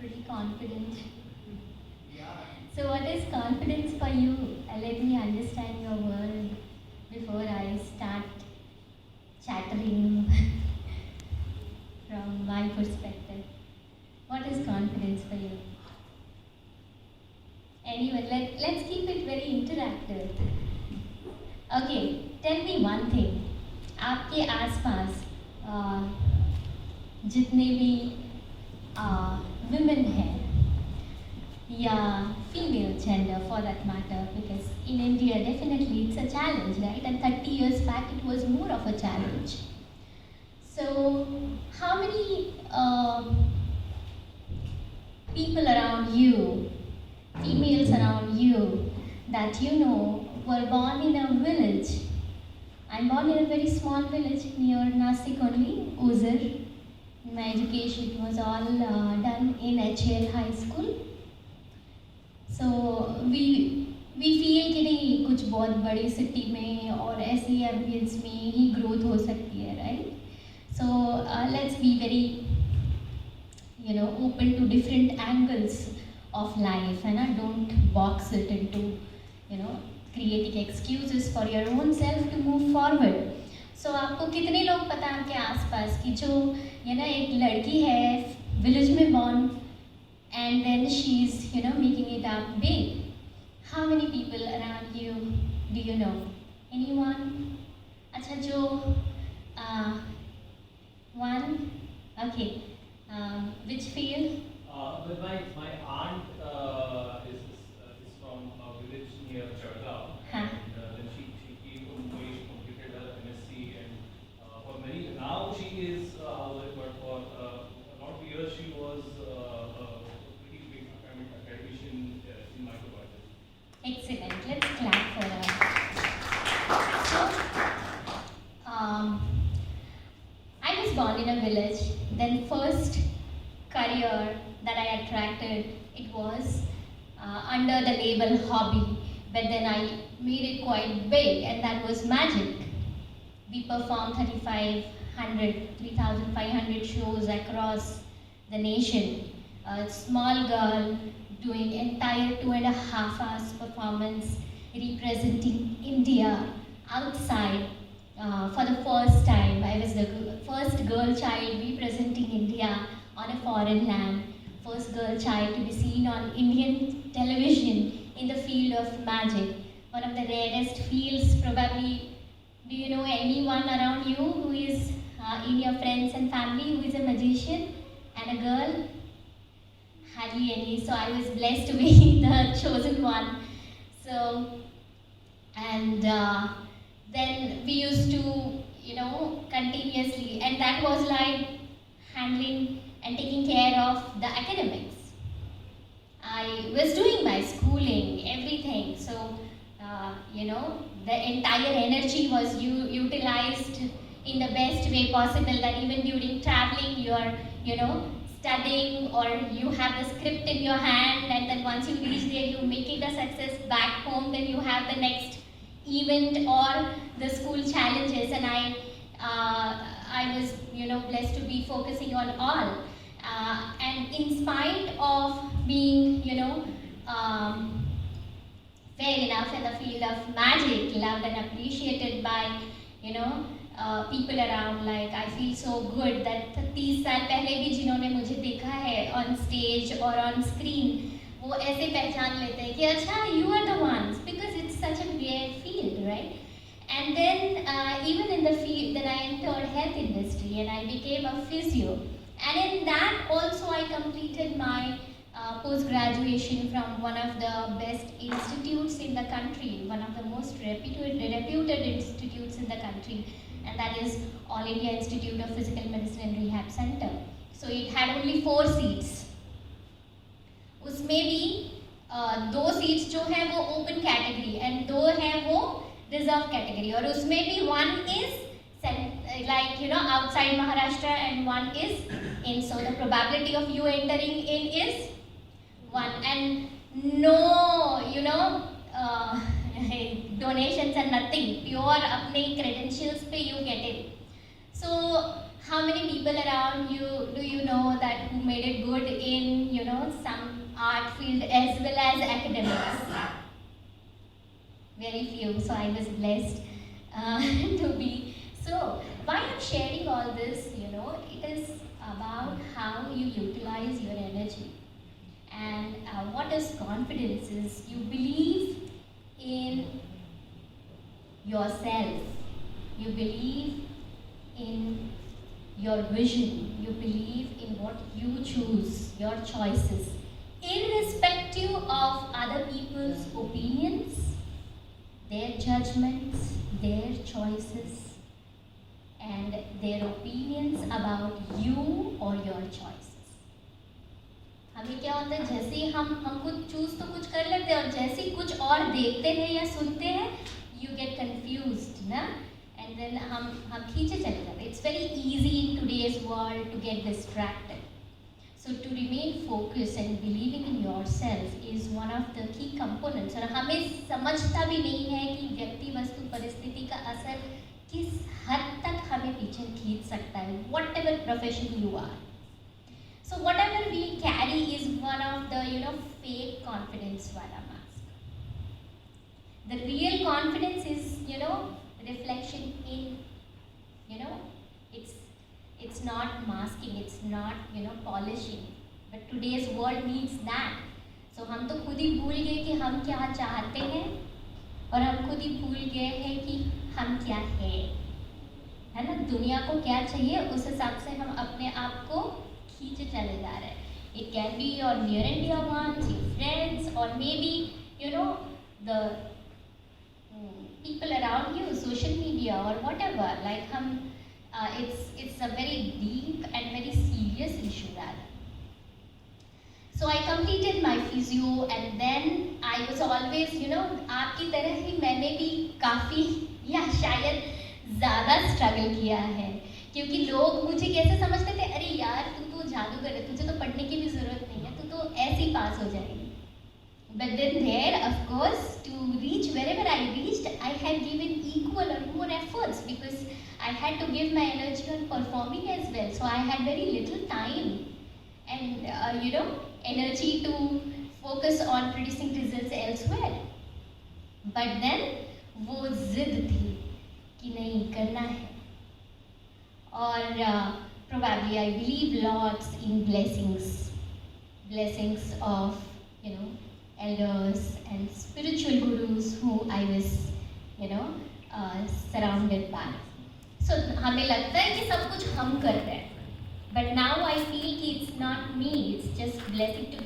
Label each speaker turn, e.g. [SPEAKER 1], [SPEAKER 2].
[SPEAKER 1] pretty confident. So what is confidence for you? Let me understand your world before I start chattering from my perspective. What is confidence for you? Anyway, let's keep it very interactive. Okay, tell me one thing. आपके आसपास जितने भी women हैं या female gender for that matter, because in India definitely it's a challenge, right? And 30 years back it was more of a challenge. So how many people around you, females around you, that you know were born in a village? I'm born in a very small village near Nasik only, Uzur. My education was all done in HL High School. So we feel कि नहीं कुछ बहुत बड़ी city में और ऐसी ambience में ही growth हो सकती है, right? So let's be very open to different angles of life, and don't box it into creating excuses for your own self to move forward. So आपको कितने लोग पता है आपके आसपास कि जो एक लड़की है विलेज में born and then she's making it up big? How many people around you do you know? Anyone? अच्छा जो one? Okay. Which field?
[SPEAKER 2] Well, my aunt is from a village near Chadgaon.
[SPEAKER 1] Huh.
[SPEAKER 2] And then she came to Mumbai, she completed her MSc, and for many, now she is a housewife, but for a lot of years she was a pretty big academician in microbiology.
[SPEAKER 1] Excellent. Let's clap for her. So, I was born in a village. Then first career that I attracted, it was under the label hobby, but then I made it quite big, and that was magic. We performed 3,500 shows across the nation. A small girl doing entire 2.5 hours performance representing India outside for the first time. I was the first girl child representing India on a foreign land. First girl child to be seen on Indian television in the field of magic. One of the rarest fields probably. Do you know anyone around you who is in your friends and family who is a magician and a girl? Hardly any. So I was blessed to be the chosen one. So, and then we used to, continuously, and that was like handling and taking care of the academics. I was doing my schooling, everything. So, the entire energy was utilized in the best way possible, that even during traveling you are, studying, or you have the script in your hand, and then once you reach there you make it a success back home, then you have the next event or the school challenges, and I was blessed to be focusing on all, and in spite of being fair enough in the field of magic, loved and appreciated by people around, like I feel so good that 30 साल पहले भी जिन्होंने मुझे देखा है on stage or on screen, वो ऐसे पहचान लेते हैं कि अच्छा you are the ones, because it's such a rare field, right? And then even in the field, then I entered health industry and I became a physio, and in that also I completed my post-graduation from one of the best institutes in the country, one of the most reputed institutes in the country, and that is All India Institute of Physical Medicine and Rehab Center. So it had only 4 seats. उसमें भी 2 seats जो हैं वो open category and 2 हैं वो reserve category, और उसमें भी 1 is outside Maharashtra and 1 is in. So the probability of you entering in is 1, and no donations and nothing, pure अपने credentials पे you get it. So how many people around you do you know that who made it good in, some art field as well as academics? Very few, so I was blessed to be. So, why I'm sharing all this, it is about how you utilize your energy. And what is confidence is you believe in yourself, you believe in your vision, you believe in what you choose, your choices, irrespective of other people's opinions, their judgments, their choices, and their opinions about you or your choices. हमें क्या होता है, जैसे ही हम कुछ choose तो कुछ कर लेते हैं और जैसे ही कुछ और देखते हैं या सुनते हैं, यू गेट कंफ्यूज्ड ना, एंड देन हम खींचे चले जाते हैं. It's very easy in today's world to get distracted. So to remain focused and believing in yourself is one of the key components. और हमें समझता भी नहीं है कि व्यक्ति वस्तु परिस्थिति का असर किस हद तक हमें पीछे खींच सकता है. Whatever profession you are. So whatever we carry is one of the fake confidence wala mask. The real confidence is reflection in it's not masking, it's not polishing, but today's world needs that. So हम तो खुद ही भूल गए कि हम क्या चाहते हैं और हम खुद ही भूल गए हैं कि हम क्या है ना. दुनिया को क्या चाहिए उस हिसाब से हम अपने आप को खींचे चले जा रहे हैं. It can be your near and dear ones, your friends, or maybe the people around you, social media or whatever. Like it's a very deep and very serious issue rather. So I completed my physio and then I was always आपकी तरह ही मैंने भी काफ़ी या शायद ज़्यादा struggle किया है, क्योंकि लोग मुझे कैसे समझते थे, अरे यार तू तो जादूगर है, तुझे तो पढ़ने की भी ज़रूरत नहीं है, तू तो ऐसे ही पास हो जाएगी. But then there, of course, to reach wherever I reached, I had given equal or more efforts because I had to give my energy on performing as well. So I had very little time and energy to focus on producing results elsewhere. But then वो जिद थी कि नहीं करना है. और probably I believe lots in blessings of elders and spiritual gurus who I was surrounded by. So हमें लगता है कि सब कुछ हम कर रहे हैं, but now I feel कि it's not me, it's just blessing to